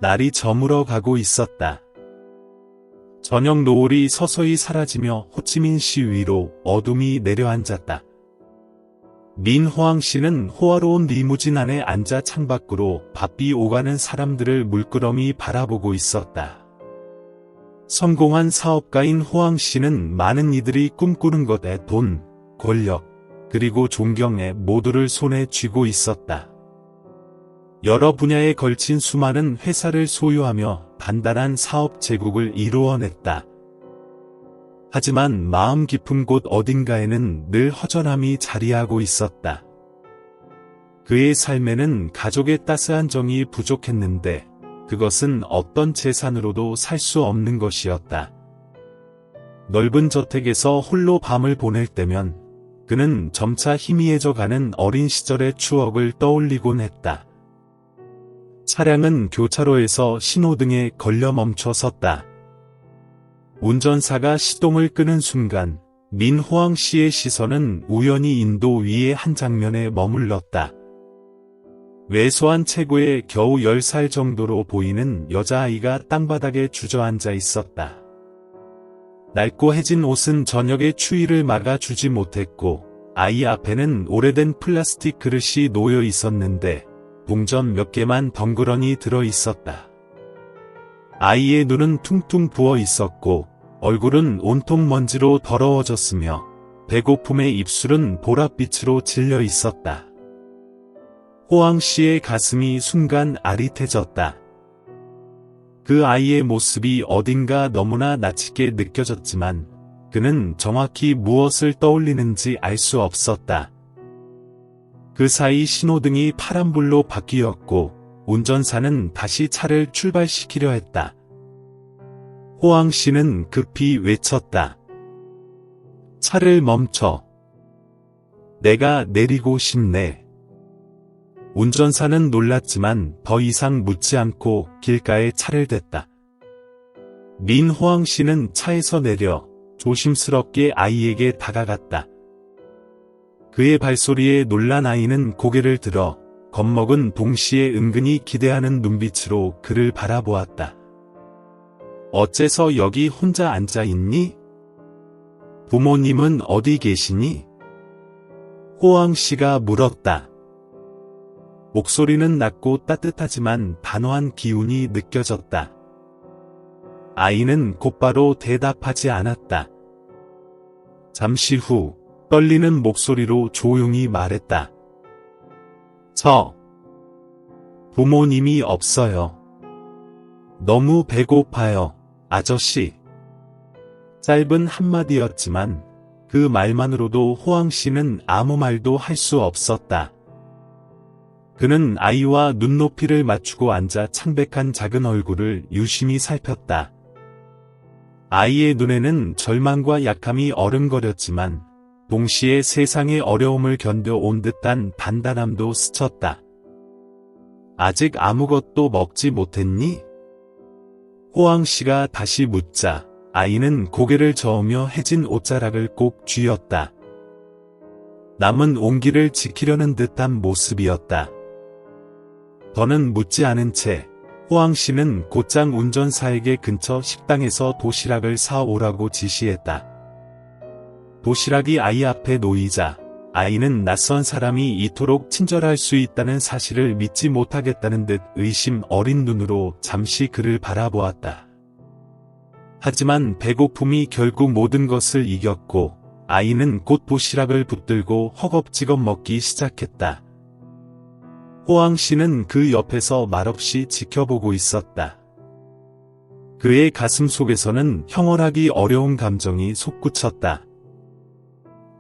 날이 저물어 가고 있었다. 저녁 노을이 서서히 사라지며 호치민시 위로 어둠이 내려앉았다. 민호항 씨는 호화로운 리무진 안에 앉아 창밖으로 바삐 오가는 사람들을 물끄러미 바라보고 있었다. 성공한 사업가인 호항 씨는 많은 이들이 꿈꾸는 것에 돈, 권력, 그리고 존경에 모두를 손에 쥐고 있었다. 여러 분야에 걸친 수많은 회사를 소유하며 단단한 사업 제국을 이루어냈다. 하지만 마음 깊은 곳 어딘가에는 늘 허전함이 자리하고 있었다. 그의 삶에는 가족의 따스한 정이 부족했는데 그것은 어떤 재산으로도 살 수 없는 것이었다. 넓은 저택에서 홀로 밤을 보낼 때면 그는 점차 희미해져가는 어린 시절의 추억을 떠올리곤 했다. 차량은 교차로에서 신호등에 걸려 멈춰 섰다. 운전사가 시동을 끄는 순간 민호항 씨의 시선은 우연히 인도 위의 한 장면에 머물렀다. 왜소한 체구에 겨우 10살 정도로 보이는 여자아이가 땅바닥에 주저앉아 있었다. 낡고 해진 옷은 저녁의 추위를 막아주지 못했고 아이 앞에는 오래된 플라스틱 그릇이 놓여 있었는데 동전 몇 개만 덩그러니 들어 있었다. 아이의 눈은 퉁퉁 부어 있었고 얼굴은 온통 먼지로 더러워졌으며 배고픔의 입술은 보랏빛으로 질려 있었다. 호항 씨의 가슴이 순간 아릿해졌다. 그 아이의 모습이 어딘가 너무나 낯익게 느껴졌지만 그는 정확히 무엇을 떠올리는지 알 수 없었다. 그 사이 신호등이 파란불로 바뀌었고 운전사는 다시 차를 출발시키려 했다. 호항 씨는 급히 외쳤다. 차를 멈춰. 내가 내리고 싶네. 운전사는 놀랐지만 더 이상 묻지 않고 길가에 차를 댔다. 민호항 씨는 차에서 내려 조심스럽게 아이에게 다가갔다. 그의 발소리에 놀란 아이는 고개를 들어 겁먹은 동시에 은근히 기대하는 눈빛으로 그를 바라보았다. 어째서 여기 혼자 앉아 있니? 부모님은 어디 계시니? 호항 씨가 물었다. 목소리는 낮고 따뜻하지만 단호한 기운이 느껴졌다. 아이는 곧바로 대답하지 않았다. 잠시 후 떨리는 목소리로 조용히 말했다. 부모님이 없어요. 너무 배고파요, 아저씨. 짧은 한마디였지만 그 말만으로도 호항 씨는 아무 말도 할 수 없었다. 그는 아이와 눈높이를 맞추고 앉아 창백한 작은 얼굴을 유심히 살폈다. 아이의 눈에는 절망과 약함이 어른거렸지만 동시에 세상의 어려움을 견뎌온 듯한 단단함도 스쳤다. 아직 아무것도 먹지 못했니? 호항 씨가 다시 묻자 아이는 고개를 저으며 해진 옷자락을 꼭 쥐었다. 남은 온기를 지키려는 듯한 모습이었다. 더는 묻지 않은 채 호항 씨는 곧장 운전사에게 근처 식당에서 도시락을 사오라고 지시했다. 도시락이 아이 앞에 놓이자 아이는 낯선 사람이 이토록 친절할 수 있다는 사실을 믿지 못하겠다는 듯 의심 어린 눈으로 잠시 그를 바라보았다. 하지만 배고픔이 결국 모든 것을 이겼고 아이는 곧 도시락을 붙들고 허겁지겁 먹기 시작했다. 호항 씨는 그 옆에서 말없이 지켜보고 있었다. 그의 가슴 속에서는 형언하기 어려운 감정이 솟구쳤다.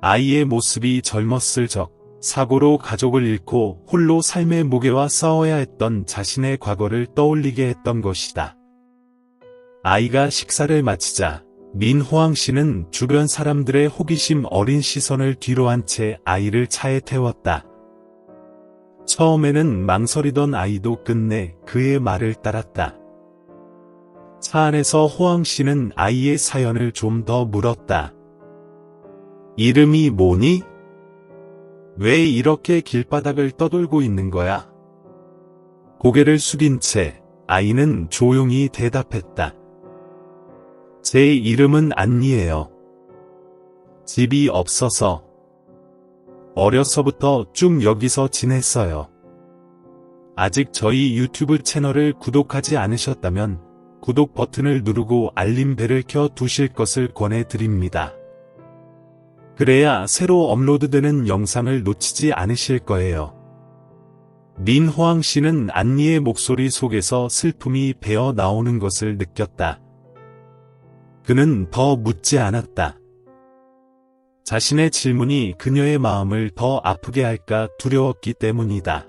아이의 모습이 젊었을 적, 사고로 가족을 잃고 홀로 삶의 무게와 싸워야 했던 자신의 과거를 떠올리게 했던 것이다. 아이가 식사를 마치자 민호항 씨는 주변 사람들의 호기심 어린 시선을 뒤로 한 채 아이를 차에 태웠다. 처음에는 망설이던 아이도 끝내 그의 말을 따랐다. 차 안에서 호항 씨는 아이의 사연을 좀 더 물었다. 이름이 뭐니? 왜 이렇게 길바닥을 떠돌고 있는 거야? 고개를 숙인 채 아이는 조용히 대답했다. 제 이름은 안니예요. 집이 없어서 어려서부터 쭉 여기서 지냈어요. 아직 저희 유튜브 채널을 구독하지 않으셨다면 구독 버튼을 누르고 알림벨을 켜 두실 것을 권해드립니다. 그래야 새로 업로드되는 영상을 놓치지 않으실 거예요. 민호왕 씨는 안니의 목소리 속에서 슬픔이 배어 나오는 것을 느꼈다. 그는 더 묻지 않았다. 자신의 질문이 그녀의 마음을 더 아프게 할까 두려웠기 때문이다.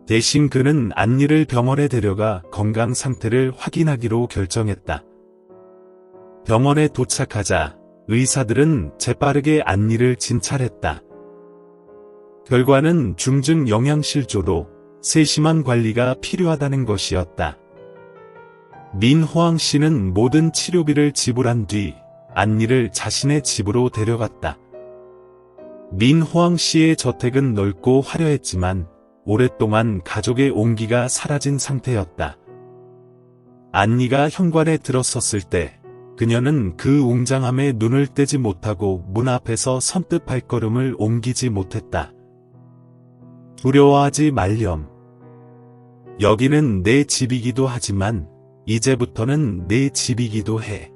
대신 그는 안니를 병원에 데려가 건강 상태를 확인하기로 결정했다. 병원에 도착하자 의사들은 재빠르게 안니를 진찰했다. 결과는 중증 영양실조로 세심한 관리가 필요하다는 것이었다. 민호왕 씨는 모든 치료비를 지불한 뒤 안니를 자신의 집으로 데려갔다. 민호왕 씨의 저택은 넓고 화려했지만 오랫동안 가족의 온기가 사라진 상태였다. 안니가 현관에 들어섰을 때 그녀는 그 웅장함에 눈을 떼지 못하고 문 앞에서 선뜻 발걸음을 옮기지 못했다. 두려워하지 말렴. 여기는 내 집이기도 하지만 이제부터는 내 집이기도 해.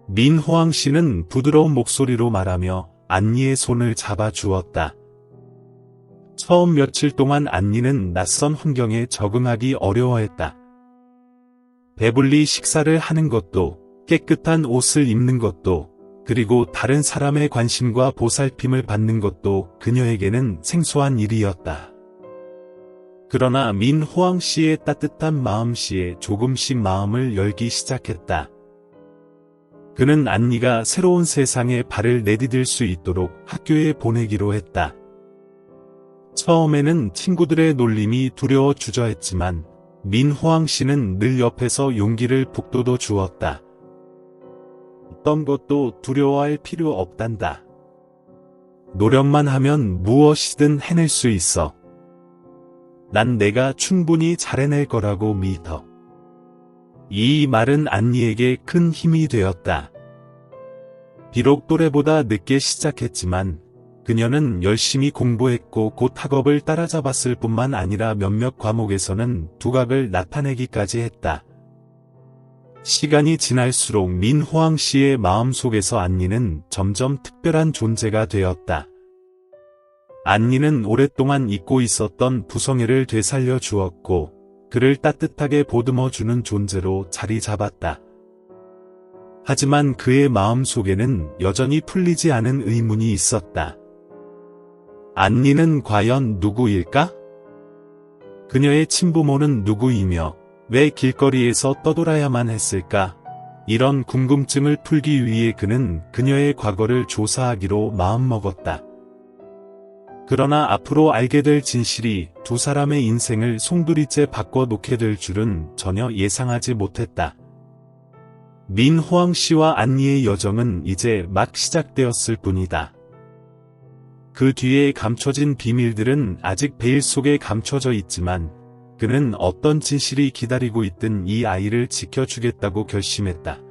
민호왕 씨는 부드러운 목소리로 말하며 안니의 손을 잡아 주었다. 처음 며칠 동안 안니는 낯선 환경에 적응하기 어려워했다. 배불리 식사를 하는 것도, 깨끗한 옷을 입는 것도, 그리고 다른 사람의 관심과 보살핌을 받는 것도 그녀에게는 생소한 일이었다. 그러나 민호왕 씨의 따뜻한 마음씨에 조금씩 마음을 열기 시작했다. 그는 안니가 새로운 세상에 발을 내디딜 수 있도록 학교에 보내기로 했다. 처음에는 친구들의 놀림이 두려워 주저했지만 민호왕 씨는 늘 옆에서 용기를 북돋워 주었다. 어떤 것도 두려워할 필요 없단다. 노력만 하면 무엇이든 해낼 수 있어. 난 내가 충분히 잘해낼 거라고 믿어. 이 말은 안니에게 큰 힘이 되었다. 비록 또래보다 늦게 시작했지만 그녀는 열심히 공부했고 곧 학업을 따라잡았을 뿐만 아니라 몇몇 과목에서는 두각을 나타내기까지 했다. 시간이 지날수록 민호왕 씨의 마음속에서 안니는 점점 특별한 존재가 되었다. 안니는 오랫동안 잊고 있었던 부성애를 되살려 주었고 그를 따뜻하게 보듬어주는 존재로 자리 잡았다. 하지만 그의 마음속에는 여전히 풀리지 않은 의문이 있었다. 안니는 과연 누구일까? 그녀의 친부모는 누구이며 왜 길거리에서 떠돌아야만 했을까? 이런 궁금증을 풀기 위해 그는 그녀의 과거를 조사하기로 마음먹었다. 그러나 앞으로 알게 될 진실이 두 사람의 인생을 송두리째 바꿔놓게 될 줄은 전혀 예상하지 못했다. 민호왕 씨와 안니의 여정은 이제 막 시작되었을 뿐이다. 그 뒤에 감춰진 비밀들은 아직 베일 속에 감춰져 있지만 그는 어떤 진실이 기다리고 있든 이 아이를 지켜주겠다고 결심했다.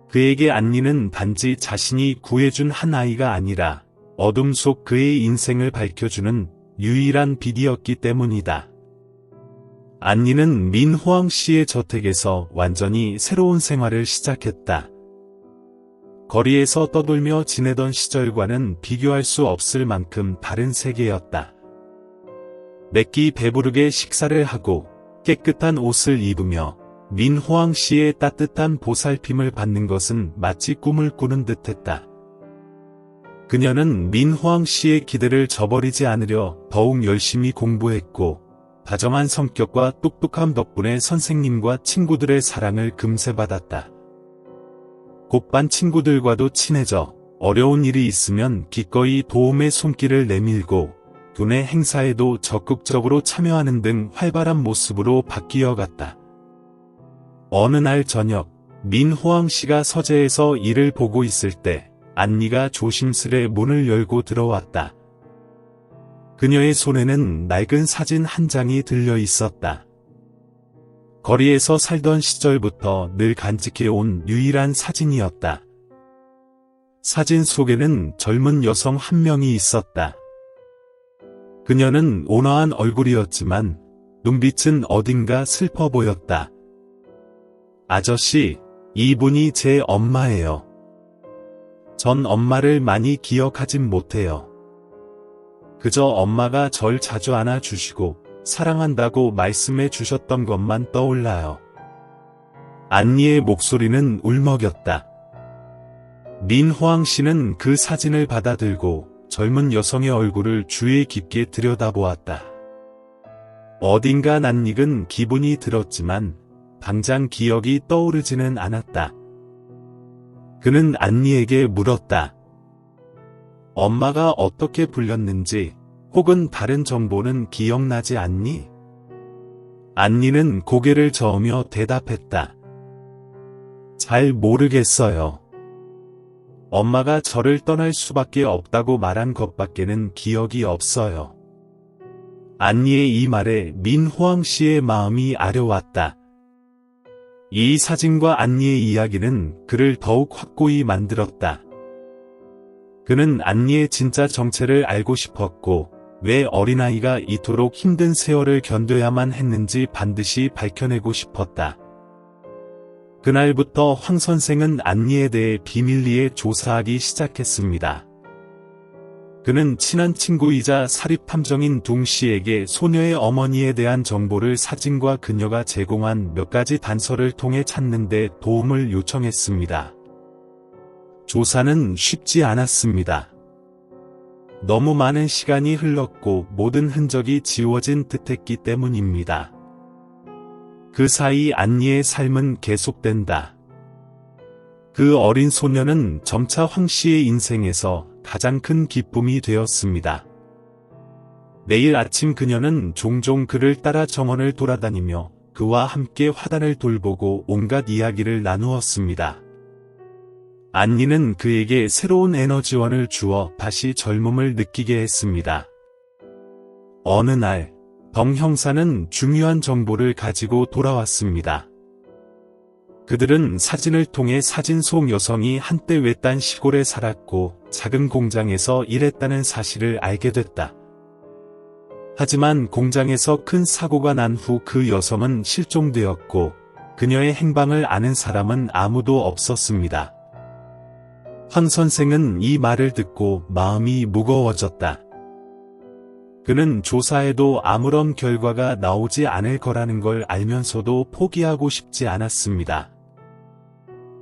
그에게 안니는 단지 자신이 구해준 한 아이가 아니라 어둠 속 그의 인생을 밝혀주는 유일한 빛이었기 때문이다. 안니는 민호왕 씨의 저택에서 완전히 새로운 생활을 시작했다. 거리에서 떠돌며 지내던 시절과는 비교할 수 없을 만큼 다른 세계였다. 매끼 배부르게 식사를 하고 깨끗한 옷을 입으며 민호왕 씨의 따뜻한 보살핌을 받는 것은 마치 꿈을 꾸는 듯했다. 그녀는 민호왕 씨의 기대를 저버리지 않으려 더욱 열심히 공부했고 다정한 성격과 똑똑함 덕분에 선생님과 친구들의 사랑을 금세 받았다. 곧반 친구들과도 친해져 어려운 일이 있으면 기꺼이 도움의 손길을 내밀고 교내 행사에도 적극적으로 참여하는 등 활발한 모습으로 바뀌어갔다. 어느 날 저녁 민호왕 씨가 서재에서 일을 보고 있을 때 안니가 조심스레 문을 열고 들어왔다. 그녀의 손에는 낡은 사진 한 장이 들려 있었다. 거리에서 살던 시절부터 늘 간직해온 유일한 사진이었다. 사진 속에는 젊은 여성 한 명이 있었다. 그녀는 온화한 얼굴이었지만 눈빛은 어딘가 슬퍼 보였다. 아저씨, 이분이 제 엄마예요. 전 엄마를 많이 기억하진 못해요. 그저 엄마가 절 자주 안아주시고 사랑한다고 말씀해 주셨던 것만 떠올라요. 안니의 목소리는 울먹였다. 민호왕 씨는 그 사진을 받아들고 젊은 여성의 얼굴을 주의 깊게 들여다보았다. 어딘가 낯익은 기분이 들었지만 당장 기억이 떠오르지는 않았다. 그는 안니에게 물었다. 엄마가 어떻게 불렸는지 혹은 다른 정보는 기억나지 않니? 안니는 고개를 저으며 대답했다. 잘 모르겠어요. 엄마가 저를 떠날 수밖에 없다고 말한 것밖에는 기억이 없어요. 안니의 이 말에 민호왕 씨의 마음이 아려왔다. 이 사진과 안니의 이야기는 그를 더욱 확고히 만들었다. 그는 안니의 진짜 정체를 알고 싶었고 왜 어린아이가 이토록 힘든 세월을 견뎌야만 했는지 반드시 밝혀내고 싶었다. 그날부터 황 선생은 안니에 대해 비밀리에 조사하기 시작했습니다. 그는 친한 친구이자 사립탐정인 둥 씨에게 소녀의 어머니에 대한 정보를 사진과 그녀가 제공한 몇 가지 단서를 통해 찾는 데 도움을 요청했습니다. 조사는 쉽지 않았습니다. 너무 많은 시간이 흘렀고 모든 흔적이 지워진 듯했기 때문입니다. 그 사이 안니의 삶은 계속된다. 그 어린 소녀는 점차 황 씨의 인생에서 가장 큰 기쁨이 되었습니다. 매일 아침 그녀는 종종 그를 따라 정원을 돌아다니며 그와 함께 화단을 돌보고 온갖 이야기를 나누었습니다. 안니는 그에게 새로운 에너지원을 주어 다시 젊음을 느끼게 했습니다. 어느 날, 덩 형사는 중요한 정보를 가지고 돌아왔습니다. 그들은 사진을 통해 사진 속 여성이 한때 외딴 시골에 살았고 작은 공장에서 일했다는 사실을 알게 됐다. 하지만 공장에서 큰 사고가 난 후 그 여성은 실종되었고 그녀의 행방을 아는 사람은 아무도 없었습니다. 황 선생은 이 말을 듣고 마음이 무거워졌다. 그는 조사에도 아무런 결과가 나오지 않을 거라는 걸 알면서도 포기하고 싶지 않았습니다.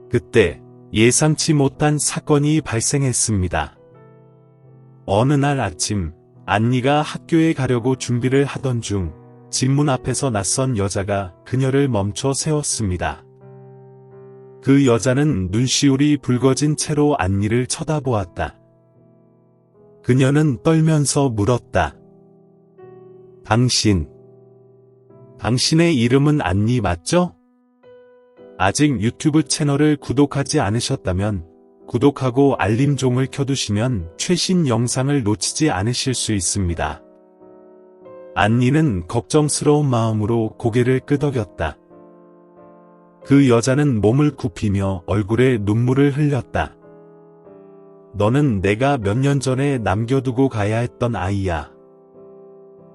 그때 예상치 못한 사건이 발생했습니다. 어느 날 아침, 안니가 학교에 가려고 준비를 하던 중 집 문 앞에서 낯선 여자가 그녀를 멈춰 세웠습니다. 그 여자는 눈시울이 붉어진 채로 안니를 쳐다보았다. 그녀는 떨면서 물었다. 당신의 이름은 안니 맞죠? 아직 유튜브 채널을 구독하지 않으셨다면 구독하고 알림종을 켜두시면 최신 영상을 놓치지 않으실 수 있습니다. 안니는 걱정스러운 마음으로 고개를 끄덕였다. 그 여자는 몸을 굽히며 얼굴에 눈물을 흘렸다. 너는 내가 몇 년 전에 남겨두고 가야 했던 아이야.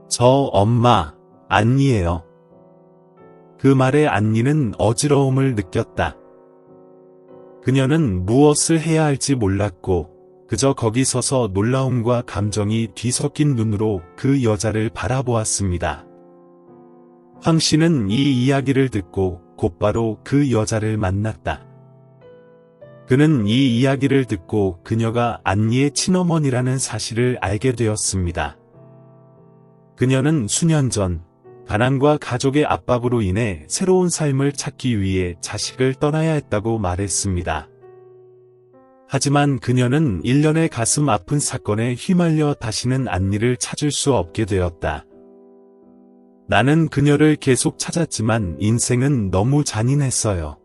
저 엄마, 안니예요. 그 말에 안니는 어지러움을 느꼈다. 그녀는 무엇을 해야 할지 몰랐고 그저 거기 서서 놀라움과 감정이 뒤섞인 눈으로 그 여자를 바라보았습니다. 황 씨는 이 이야기를 듣고 곧바로 그 여자를 만났다. 그는 이 이야기를 듣고 그녀가 안니의 친어머니라는 사실을 알게 되었습니다. 그녀는 수년 전 가난과 가족의 압박으로 인해 새로운 삶을 찾기 위해 자식을 떠나야 했다고 말했습니다. 하지만 그녀는 일련의 가슴 아픈 사건에 휘말려 다시는 안니를 찾을 수 없게 되었다. 나는 그녀를 계속 찾았지만 인생은 너무 잔인했어요.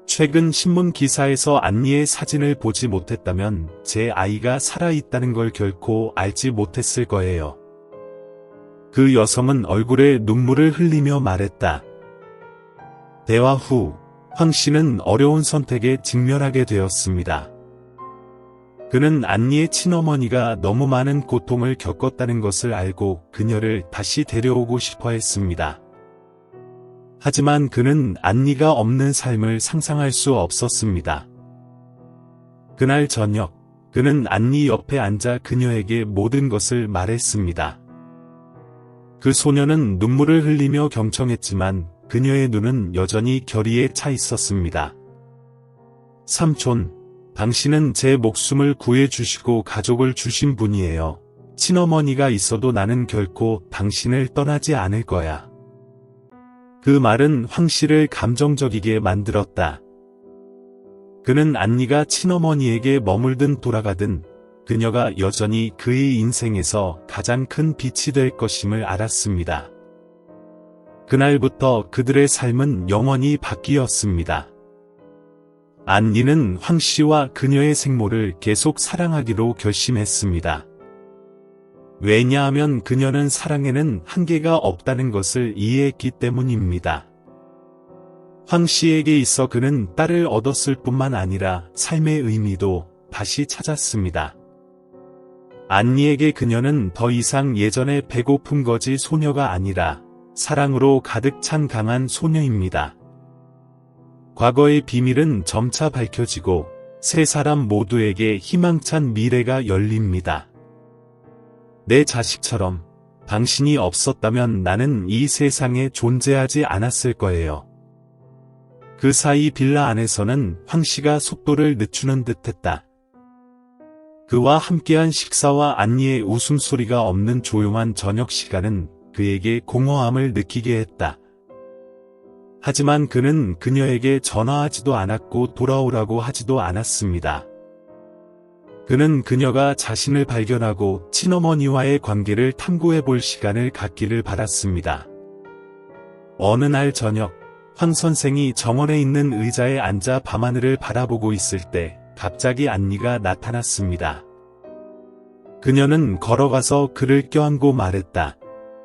최근 신문 기사에서 안니의 사진을 보지 못했다면 제 아이가 살아있다는 걸 결코 알지 못했을 거예요. 그 여성은 얼굴에 눈물을 흘리며 말했다. 대화 후 황 씨는 어려운 선택에 직면하게 되었습니다. 그는 안니의 친어머니가 너무 많은 고통을 겪었다는 것을 알고 그녀를 다시 데려오고 싶어 했습니다. 하지만 그는 안니가 없는 삶을 상상할 수 없었습니다. 그날 저녁, 그는 안니 옆에 앉아 그녀에게 모든 것을 말했습니다. 그 소녀는 눈물을 흘리며 경청했지만 그녀의 눈은 여전히 결의에 차 있었습니다. 삼촌, 당신은 제 목숨을 구해주시고 가족을 주신 분이에요. 친어머니가 있어도 나는 결코 당신을 떠나지 않을 거야. 그 말은 황 씨를 감정적이게 만들었다. 그는 안니가 친어머니에게 머물든 돌아가든 그녀가 여전히 그의 인생에서 가장 큰 빛이 될 것임을 알았습니다. 그날부터 그들의 삶은 영원히 바뀌었습니다. 안니는 황 씨와 그녀의 생모를 계속 사랑하기로 결심했습니다. 왜냐하면 그녀는 사랑에는 한계가 없다는 것을 이해했기 때문입니다. 황 씨에게 있어 그는 딸을 얻었을 뿐만 아니라 삶의 의미도 다시 찾았습니다. 안니에게 그녀는 더 이상 예전의 배고픈 거지 소녀가 아니라 사랑으로 가득 찬 강한 소녀입니다. 과거의 비밀은 점차 밝혀지고 세 사람 모두에게 희망찬 미래가 열립니다. 내 자식처럼 당신이 없었다면 나는 이 세상에 존재하지 않았을 거예요. 그 사이 빌라 안에서는 황 씨가 속도를 늦추는 듯했다. 그와 함께한 식사와 안니의 웃음소리가 없는 조용한 저녁 시간은 그에게 공허함을 느끼게 했다. 하지만 그는 그녀에게 전화하지도 않았고 돌아오라고 하지도 않았습니다. 그는 그녀가 자신을 발견하고 친어머니와의 관계를 탐구해 볼 시간을 갖기를 바랐습니다. 어느 날 저녁, 황 선생이 정원에 있는 의자에 앉아 밤하늘을 바라보고 있을 때 갑자기 안니가 나타났습니다. 그녀는 걸어가서 그를 껴안고 말했다.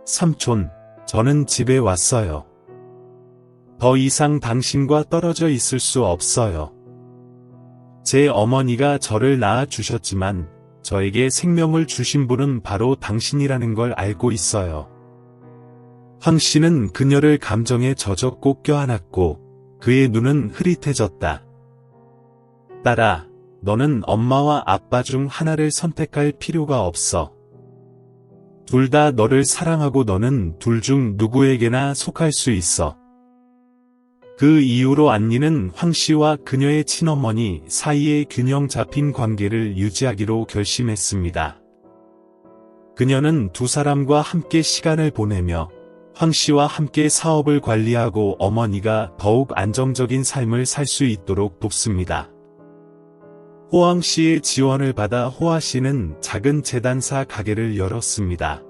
삼촌, 저는 집에 왔어요. 더 이상 당신과 떨어져 있을 수 없어요. 제 어머니가 저를 낳아주셨지만 저에게 생명을 주신 분은 바로 당신이라는 걸 알고 있어요. 황 씨는 그녀를 감정에 젖었고 껴안았고 그의 눈은 흐릿해졌다. 딸아, 너는 엄마와 아빠 중 하나를 선택할 필요가 없어. 둘 다 너를 사랑하고 너는 둘 중 누구에게나 속할 수 있어. 그 이후로 안니는 황 씨와 그녀의 친어머니 사이에 균형 잡힌 관계를 유지하기로 결심했습니다. 그녀는 두 사람과 함께 시간을 보내며 황 씨와 함께 사업을 관리하고 어머니가 더욱 안정적인 삶을 살 수 있도록 돕습니다. 호황 씨의 지원을 받아 호아 씨는 작은 재단사 가게를 열었습니다.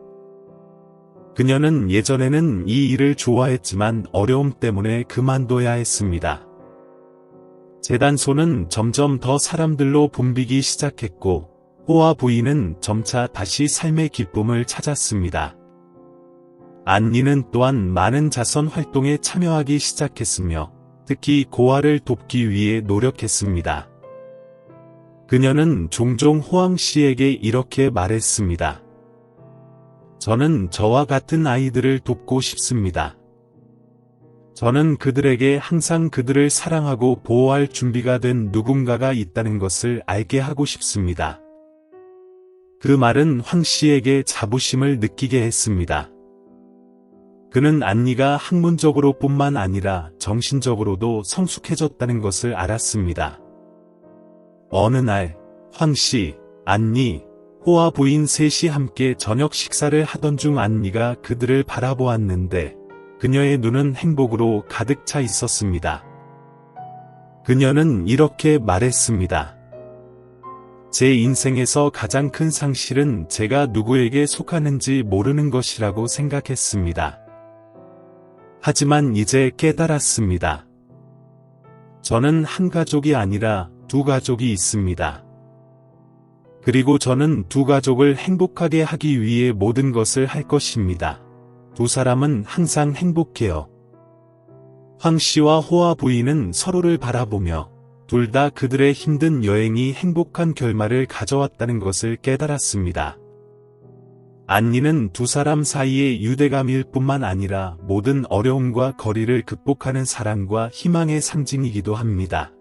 그녀는 예전에는 이 일을 좋아했지만 어려움 때문에 그만둬야 했습니다. 재단소는 점점 더 사람들로 붐비기 시작했고 호아 부인은 점차 다시 삶의 기쁨을 찾았습니다. 안니는 또한 많은 자선 활동에 참여하기 시작했으며 특히 고아를 돕기 위해 노력했습니다. 그녀는 종종 호황 씨에게 이렇게 말했습니다. 저는 저와 같은 아이들을 돕고 싶습니다. 저는 그들에게 항상 그들을 사랑하고 보호할 준비가 된 누군가가 있다는 것을 알게 하고 싶습니다. 그 말은 황 씨에게 자부심을 느끼게 했습니다. 그는 안니가 학문적으로 뿐만 아니라 정신적으로도 성숙해졌다는 것을 알았습니다. 어느 날, 황 씨, 안니, 호아 부인 셋이 함께 저녁 식사를 하던 중 안니가 그들을 바라보았는데 그녀의 눈은 행복으로 가득 차 있었습니다. 그녀는 이렇게 말했습니다. 제 인생에서 가장 큰 상실은 제가 누구에게 속하는지 모르는 것이라고 생각했습니다. 하지만 이제 깨달았습니다. 저는 한 가족이 아니라 두 가족이 있습니다. 그리고 저는 두 가족을 행복하게 하기 위해 모든 것을 할 것입니다. 두 사람은 항상 행복해요. 황 씨와 호와 부인은 서로를 바라보며 둘 다 그들의 힘든 여행이 행복한 결말을 가져왔다는 것을 깨달았습니다. 안니는 두 사람 사이의 유대감일 뿐만 아니라 모든 어려움과 거리를 극복하는 사랑과 희망의 상징이기도 합니다.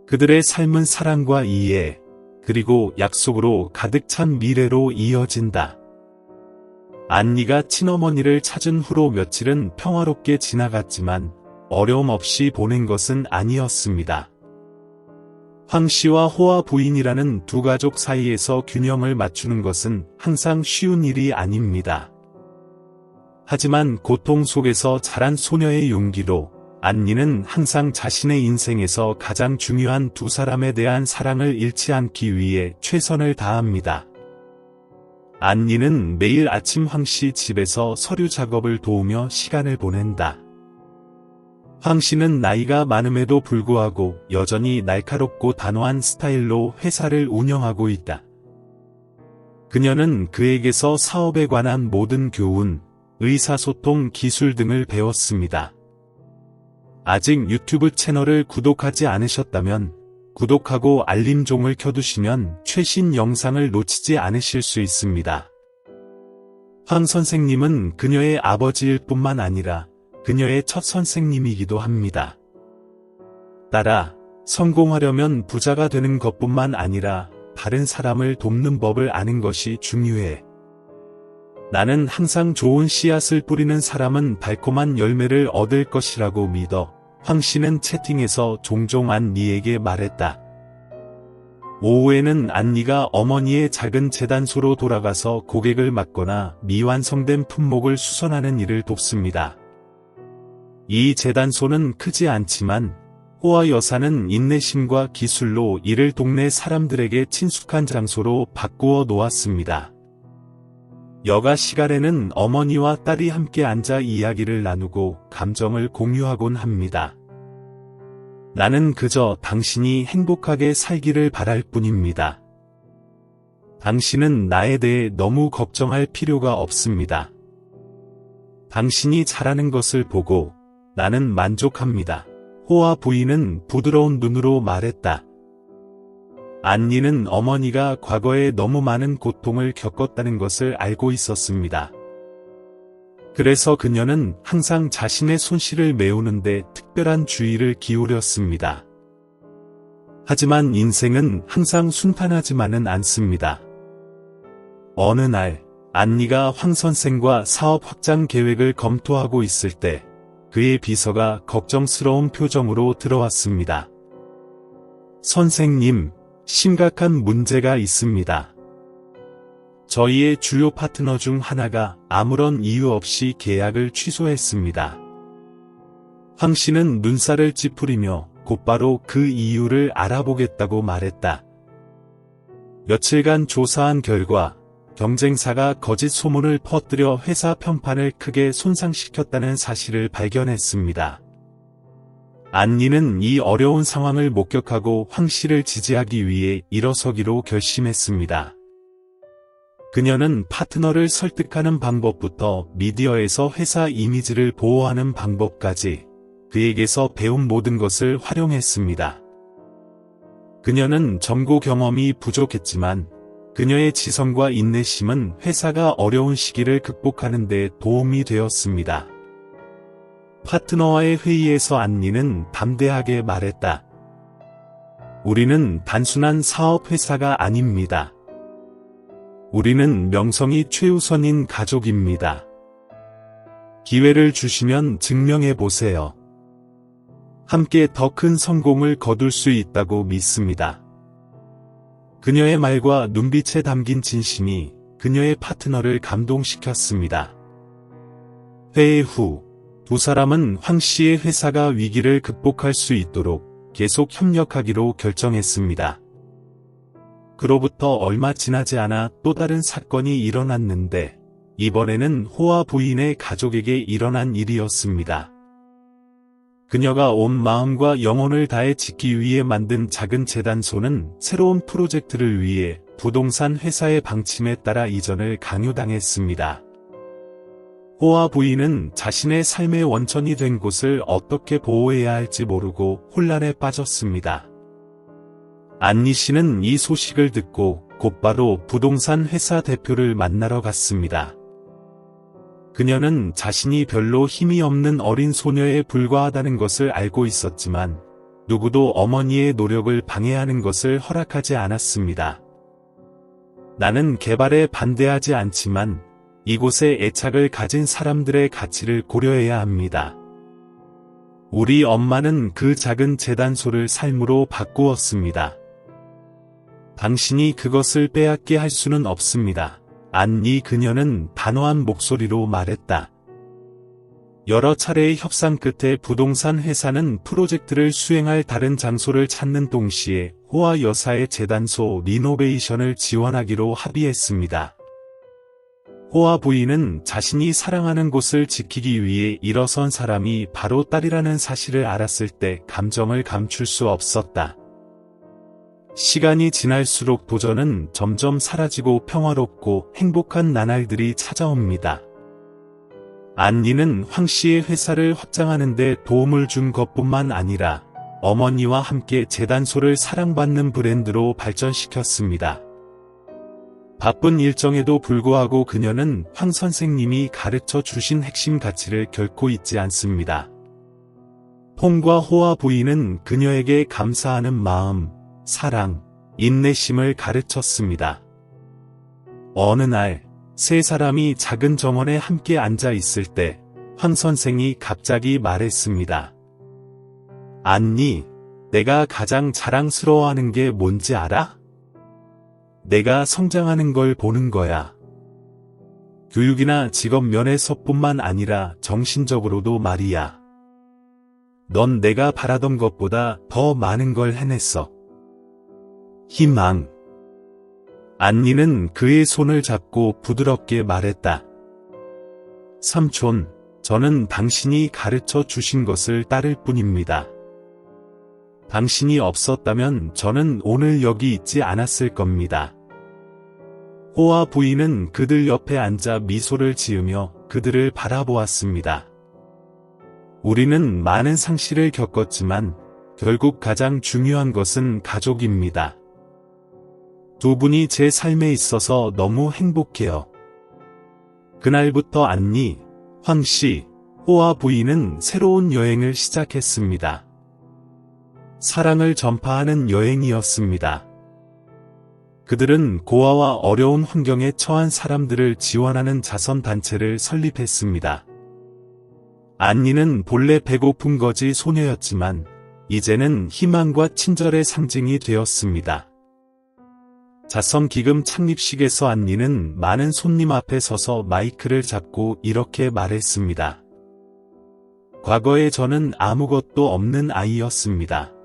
그들의 삶은 사랑과 이해, 그리고 약속으로 가득 찬 미래로 이어진다. 안니가 친어머니를 찾은 후로 며칠은 평화롭게 지나갔지만 어려움 없이 보낸 것은 아니었습니다. 황 씨와 호와 부인이라는 두 가족 사이에서 균형을 맞추는 것은 항상 쉬운 일이 아닙니다. 하지만 고통 속에서 자란 소녀의 용기로 안니는 항상 자신의 인생에서 가장 중요한 두 사람에 대한 사랑을 잃지 않기 위해 최선을 다합니다. 안니는 매일 아침 황 씨 집에서 서류 작업을 도우며 시간을 보낸다. 황 씨는 나이가 많음에도 불구하고 여전히 날카롭고 단호한 스타일로 회사를 운영하고 있다. 그녀는 그에게서 사업에 관한 모든 교훈, 의사소통 기술 등을 배웠습니다. 아직 유튜브 채널을 구독하지 않으셨다면 구독하고 알림종을 켜두시면 최신 영상을 놓치지 않으실 수 있습니다. 황 선생님은 그녀의 아버지일 뿐만 아니라 그녀의 첫 선생님이기도 합니다. 딸아, 성공하려면 부자가 되는 것뿐만 아니라 다른 사람을 돕는 법을 아는 것이 중요해. 나는 항상 좋은 씨앗을 뿌리는 사람은 달콤한 열매를 얻을 것이라고 믿어. 황 씨는 채팅에서 종종 안니에게 말했다. 오후에는 안니가 어머니의 작은 제단소로 돌아가서 고객을 맡거나 미완성된 품목을 수선하는 일을 돕습니다. 이 제단소는 크지 않지만 호와 여사는 인내심과 기술로 이를 동네 사람들에게 친숙한 장소로 바꾸어 놓았습니다. 여가 시간에는 어머니와 딸이 함께 앉아 이야기를 나누고 감정을 공유하곤 합니다. 나는 그저 당신이 행복하게 살기를 바랄 뿐입니다. 당신은 나에 대해 너무 걱정할 필요가 없습니다. 당신이 잘하는 것을 보고 나는 만족합니다. 호와 부인은 부드러운 눈으로 말했다. 안니는 어머니가 과거에 너무 많은 고통을 겪었다는 것을 알고 있었습니다. 그래서 그녀는 항상 자신의 손실을 메우는데 특별한 주의를 기울였습니다. 하지만 인생은 항상 순탄하지만은 않습니다. 어느 날, 안니가 황 선생과 사업 확장 계획을 검토하고 있을 때 그의 비서가 걱정스러운 표정으로 들어왔습니다. 선생님, 심각한 문제가 있습니다. 저희의 주요 파트너 중 하나가 아무런 이유 없이 계약을 취소했습니다. 황 씨는 눈살을 찌푸리며 곧바로 그 이유를 알아보겠다고 말했다. 며칠간 조사한 결과 경쟁사가 거짓 소문을 퍼뜨려 회사 평판을 크게 손상시켰다는 사실을 발견했습니다. 안니는 이 어려운 상황을 목격하고 황 씨를 지지하기 위해 일어서기로 결심했습니다. 그녀는 파트너를 설득하는 방법부터 미디어에서 회사 이미지를 보호하는 방법까지 그에게서 배운 모든 것을 활용했습니다. 그녀는 전고 경험이 부족했지만 그녀의 지성과 인내심은 회사가 어려운 시기를 극복하는 데 도움이 되었습니다. 파트너와의 회의에서 안니는 담대하게 말했다. 우리는 단순한 사업회사가 아닙니다. 우리는 명성이 최우선인 가족입니다. 기회를 주시면 증명해보세요. 함께 더 큰 성공을 거둘 수 있다고 믿습니다. 그녀의 말과 눈빛에 담긴 진심이 그녀의 파트너를 감동시켰습니다. 회의 후, 두 사람은 황 씨의 회사가 위기를 극복할 수 있도록 계속 협력하기로 결정했습니다. 그로부터 얼마 지나지 않아 또 다른 사건이 일어났는데, 이번에는 호와 부인의 가족에게 일어난 일이었습니다. 그녀가 온 마음과 영혼을 다해 짓기 위해 만든 작은 제단소는 새로운 프로젝트를 위해 부동산 회사의 방침에 따라 이전을 강요당했습니다. 호와 부인은 자신의 삶의 원천이 된 곳을 어떻게 보호해야 할지 모르고 혼란에 빠졌습니다. 안니 씨는 이 소식을 듣고 곧바로 부동산 회사 대표를 만나러 갔습니다. 그녀는 자신이 별로 힘이 없는 어린 소녀에 불과하다는 것을 알고 있었지만 누구도 어머니의 노력을 방해하는 것을 허락하지 않았습니다. 나는 개발에 반대하지 않지만 이곳에 애착을 가진 사람들의 가치를 고려해야 합니다. 우리 엄마는 그 작은 재단소를 삶으로 바꾸었습니다. 당신이 그것을 빼앗게 할 수는 없습니다. 안니 그녀는 단호한 목소리로 말했다. 여러 차례의 협상 끝에 부동산 회사는 프로젝트를 수행할 다른 장소를 찾는 동시에 호와 여사의 재단소 리노베이션을 지원하기로 합의했습니다. 호와 부인은 자신이 사랑하는 곳을 지키기 위해 일어선 사람이 바로 딸이라는 사실을 알았을 때 감정을 감출 수 없었다. 시간이 지날수록 도전은 점점 사라지고 평화롭고 행복한 나날들이 찾아옵니다. 안니는 황 씨의 회사를 확장하는 데 도움을 준 것뿐만 아니라 어머니와 함께 재단소를 사랑받는 브랜드로 발전시켰습니다. 바쁜 일정에도 불구하고 그녀는 황 선생님이 가르쳐 주신 핵심 가치를 결코 잊지 않습니다. 폰과 호와 부인은 그녀에게 감사하는 마음, 사랑, 인내심을 가르쳤습니다. 어느 날, 세 사람이 작은 정원에 함께 앉아 있을 때, 황 선생이 갑자기 말했습니다. 안니, 내가 가장 자랑스러워하는 게 뭔지 알아? 내가 성장하는 걸 보는 거야. 교육이나 직업 면에서뿐만 아니라 정신적으로도 말이야. 넌 내가 바라던 것보다 더 많은 걸 해냈어. 희망. 안니는 그의 손을 잡고 부드럽게 말했다. 삼촌, 저는 당신이 가르쳐 주신 것을 따를 뿐입니다. 당신이 없었다면 저는 오늘 여기 있지 않았을 겁니다. 호와 부인은 그들 옆에 앉아 미소를 지으며 그들을 바라보았습니다. 우리는 많은 상실을 겪었지만 결국 가장 중요한 것은 가족입니다. 두 분이 제 삶에 있어서 너무 행복해요. 그날부터 안니, 황 씨, 호와 부인은 새로운 여행을 시작했습니다. 사랑을 전파하는 여행이었습니다. 그들은 고아와 어려운 환경에 처한 사람들을 지원하는 자선단체를 설립했습니다. 안니는 본래 배고픈 거지 소녀였지만 이제는 희망과 친절의 상징이 되었습니다. 자선기금 창립식에서 안니는 많은 손님 앞에 서서 마이크를 잡고 이렇게 말했습니다. 과거에 저는 아무것도 없는 아이였습니다.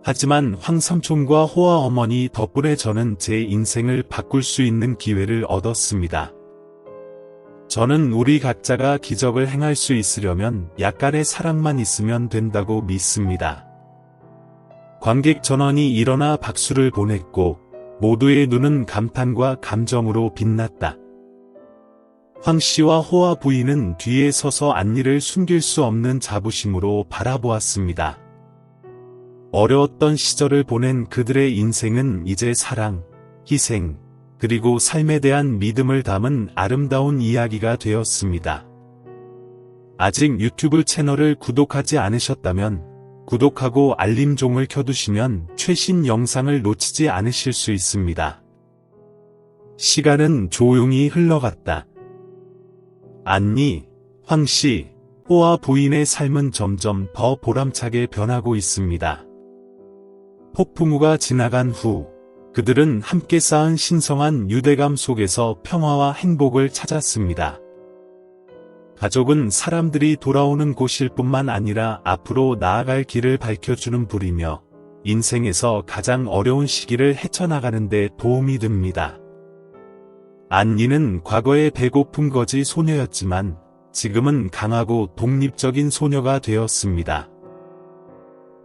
하지만 황 삼촌과 호와 어머니 덕분에 저는 제 인생을 바꿀 수 있는 기회를 얻었습니다. 저는 우리 각자가 기적을 행할 수 있으려면 약간의 사랑만 있으면 된다고 믿습니다. 관객 전원이 일어나 박수를 보냈고 모두의 눈은 감탄과 감정으로 빛났다. 황 씨와 호와 부인은 뒤에 서서 안니를 숨길 수 없는 자부심으로 바라보았습니다. 어려웠던 시절을 보낸 그들의 인생은 이제 사랑, 희생, 그리고 삶에 대한 믿음을 담은 아름다운 이야기가 되었습니다. 아직 유튜브 채널을 구독하지 않으셨다면 구독하고 알림종을 켜두시면 최신 영상을 놓치지 않으실 수 있습니다. 시간은 조용히 흘러갔다. 안니, 황 씨, 호와 부인의 삶은 점점 더 보람차게 변하고 있습니다. 폭풍우가 지나간 후 그들은 함께 쌓은 신성한 유대감 속에서 평화와 행복을 찾았습니다. 가족은 사람들이 돌아오는 곳일 뿐만 아니라 앞으로 나아갈 길을 밝혀주는 불이며 인생에서 가장 어려운 시기를 헤쳐나가는 데 도움이 됩니다. 안니는 과거의 배고픈 거지 소녀였지만 지금은 강하고 독립적인 소녀가 되었습니다.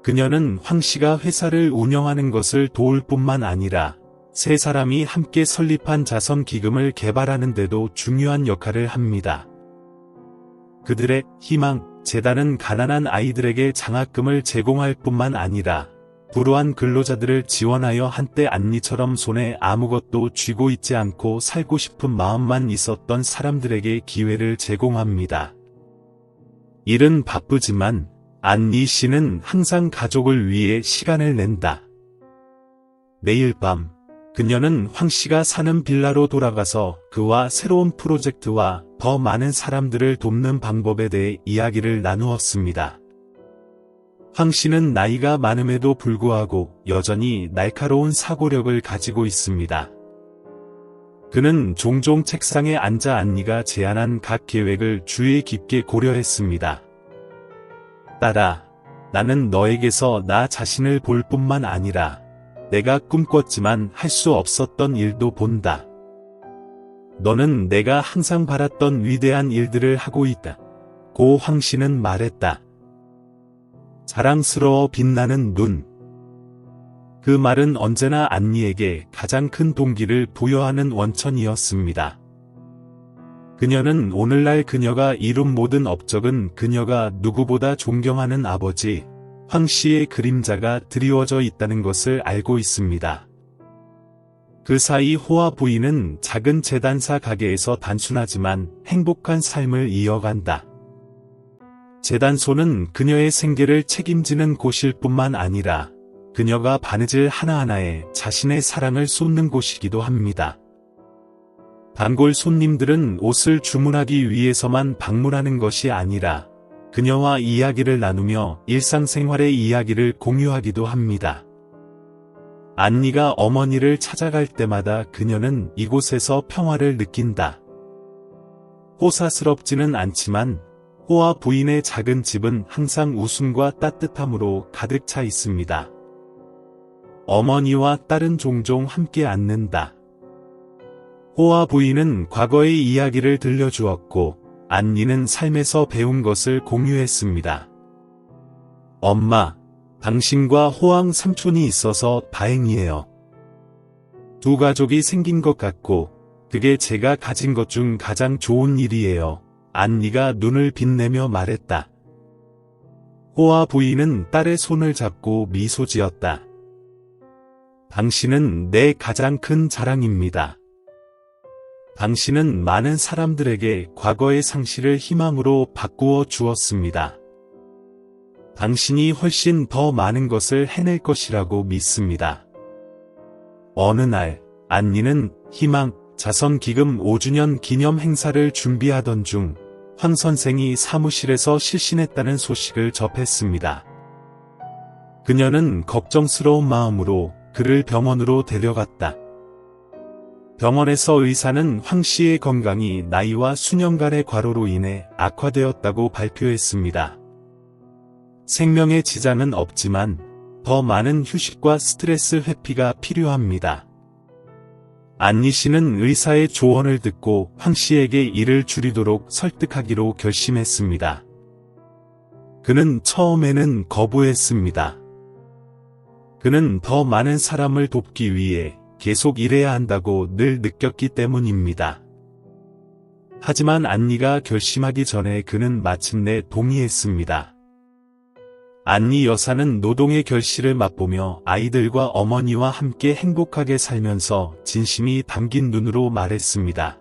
그녀는 황 씨가 회사를 운영하는 것을 도울 뿐만 아니라 세 사람이 함께 설립한 자선 기금을 개발하는 데도 중요한 역할을 합니다. 그들의 희망, 재단은 가난한 아이들에게 장학금을 제공할 뿐만 아니라 불우한 근로자들을 지원하여 한때 안니처럼 손에 아무것도 쥐고 있지 않고 살고 싶은 마음만 있었던 사람들에게 기회를 제공합니다. 일은 바쁘지만 안니 씨는 항상 가족을 위해 시간을 낸다. 매일 밤 그녀는 황 씨가 사는 빌라로 돌아가서 그와 새로운 프로젝트와 더 많은 사람들을 돕는 방법에 대해 이야기를 나누었습니다. 황 씨는 나이가 많음에도 불구하고 여전히 날카로운 사고력을 가지고 있습니다. 그는 종종 책상에 앉아 안니가 제안한 각 계획을 주의 깊게 고려했습니다. 딸아, 나는 너에게서 나 자신을 볼 뿐만 아니라 내가 꿈꿨지만 할 수 없었던 일도 본다. 너는 내가 항상 바랐던 위대한 일들을 하고 있다. 고 황 씨는 말했다. 자랑스러워 빛나는 눈. 그 말은 언제나 안니에게 가장 큰 동기를 부여하는 원천이었습니다. 그녀는 오늘날 그녀가 이룬 모든 업적은 그녀가 누구보다 존경하는 아버지 황 씨의 그림자가 드리워져 있다는 것을 알고 있습니다. 그 사이 호아 부인은 작은 재단사 가게에서 단순하지만 행복한 삶을 이어간다. 재단소는 그녀의 생계를 책임지는 곳일 뿐만 아니라 그녀가 바느질 하나하나에 자신의 사랑을 쏟는 곳이기도 합니다. 단골 손님들은 옷을 주문하기 위해서만 방문하는 것이 아니라 그녀와 이야기를 나누며 일상생활의 이야기를 공유하기도 합니다. 안니가 어머니를 찾아갈 때마다 그녀는 이곳에서 평화를 느낀다. 호사스럽지는 않지만 호아 부인의 작은 집은 항상 웃음과 따뜻함으로 가득 차 있습니다. 어머니와 딸은 종종 함께 앉는다. 호아 부인은 과거의 이야기를 들려주었고 안니는 삶에서 배운 것을 공유했습니다. 엄마, 당신과 호황 삼촌이 있어서 다행이에요. 두 가족이 생긴 것 같고 그게 제가 가진 것 중 가장 좋은 일이에요. 안니가 눈을 빛내며 말했다. 호아 부인은 딸의 손을 잡고 미소 지었다. 당신은 내 가장 큰 자랑입니다. 당신은 많은 사람들에게 과거의 상실을 희망으로 바꾸어 주었습니다. 당신이 훨씬 더 많은 것을 해낼 것이라고 믿습니다. 어느 날, 안니는 희망, 자선기금 5주년 기념 행사를 준비하던 중 황 선생이 사무실에서 실신했다는 소식을 접했습니다. 그녀는 걱정스러운 마음으로 그를 병원으로 데려갔다. 병원에서 의사는 황 씨의 건강이 나이와 수년간의 과로로 인해 악화되었다고 발표했습니다. 생명에 지장은 없지만 더 많은 휴식과 스트레스 회피가 필요합니다. 안니 씨는 의사의 조언을 듣고 황 씨에게 일을 줄이도록 설득하기로 결심했습니다. 그는 처음에는 거부했습니다. 그는 더 많은 사람을 돕기 위해 계속 일해야 한다고 늘 느꼈기 때문입니다. 하지만 안니가 결심하기 전에 그는 마침내 동의했습니다. 안니 여사는 노동의 결실을 맛보며 아이들과 어머니와 함께 행복하게 살면서 진심이 담긴 눈으로 말했습니다.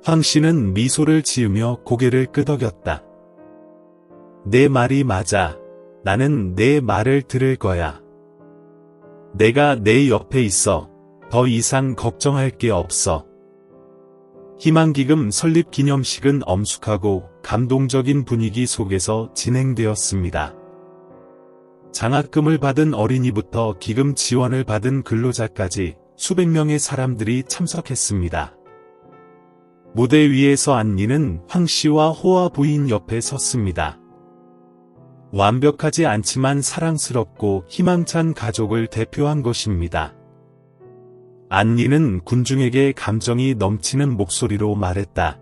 황 씨는 미소를 지으며 고개를 끄덕였다. 내 말이 맞아. 나는 내 말을 들을 거야. 내가 내 옆에 있어. 더 이상 걱정할 게 없어. 희망기금 설립 기념식은 엄숙하고 감동적인 분위기 속에서 진행되었습니다. 장학금을 받은 어린이부터 기금 지원을 받은 근로자까지 수백 명의 사람들이 참석했습니다. 무대 위에서 안니는 황 씨와 호아 부인 옆에 섰습니다. 완벽하지 않지만 사랑스럽고 희망찬 가족을 대표한 것입니다. 안니는 군중에게 감정이 넘치는 목소리로 말했다.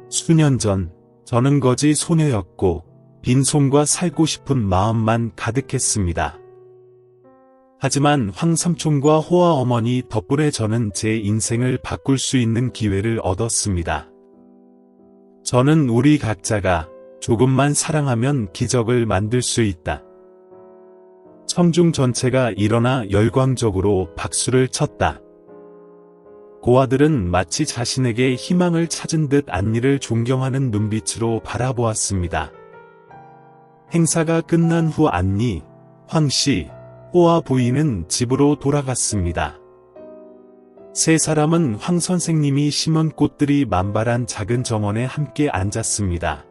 수년 전, 저는 거지 소녀였고 빈손과 살고 싶은 마음만 가득했습니다. 하지만 황 삼촌과 호아 어머니 덕분에 저는 제 인생을 바꿀 수 있는 기회를 얻었습니다. 저는 우리 각자가 조금만 사랑하면 기적을 만들 수 있다. 청중 전체가 일어나 열광적으로 박수를 쳤다. 고아들은 마치 자신에게 희망을 찾은 듯 안니를 존경하는 눈빛으로 바라보았습니다. 행사가 끝난 후 안니, 황씨, 호아 부인은 집으로 돌아갔습니다. 세 사람은 황 선생님이 심은 꽃들이 만발한 작은 정원에 함께 앉았습니다.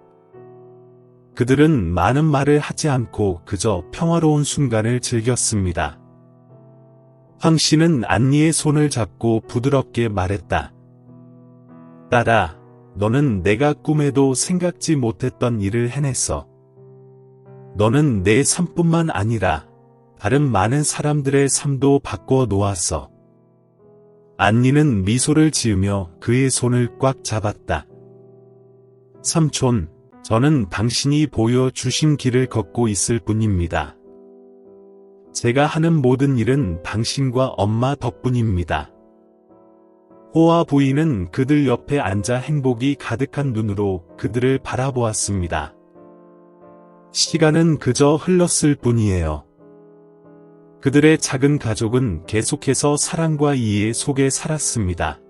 그들은 많은 말을 하지 않고 그저 평화로운 순간을 즐겼습니다. 황 씨는 안니의 손을 잡고 부드럽게 말했다. 딸아, 너는 내가 꿈에도 생각지 못했던 일을 해냈어. 너는 내 삶뿐만 아니라 다른 많은 사람들의 삶도 바꿔 놓았어. 안니는 미소를 지으며 그의 손을 꽉 잡았다. 삼촌, 저는 당신이 보여주신 길을 걷고 있을 뿐입니다. 제가 하는 모든 일은 당신과 엄마 덕분입니다. 호아 부인은 그들 옆에 앉아 행복이 가득한 눈으로 그들을 바라보았습니다. 시간은 그저 흘렀을 뿐이에요. 그들의 작은 가족은 계속해서 사랑과 이해 속에 살았습니다.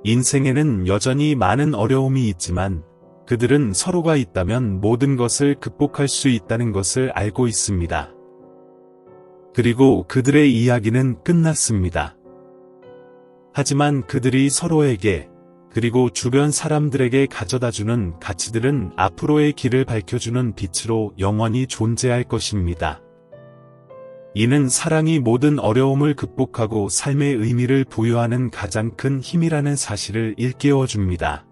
인생에는 여전히 많은 어려움이 있지만 그들은 서로가 있다면 모든 것을 극복할 수 있다는 것을 알고 있습니다. 그리고 그들의 이야기는 끝났습니다. 하지만 그들이 서로에게 그리고 주변 사람들에게 가져다주는 가치들은 앞으로의 길을 밝혀주는 빛으로 영원히 존재할 것입니다. 이는 사랑이 모든 어려움을 극복하고 삶의 의미를 부여하는 가장 큰 힘이라는 사실을 일깨워 줍니다.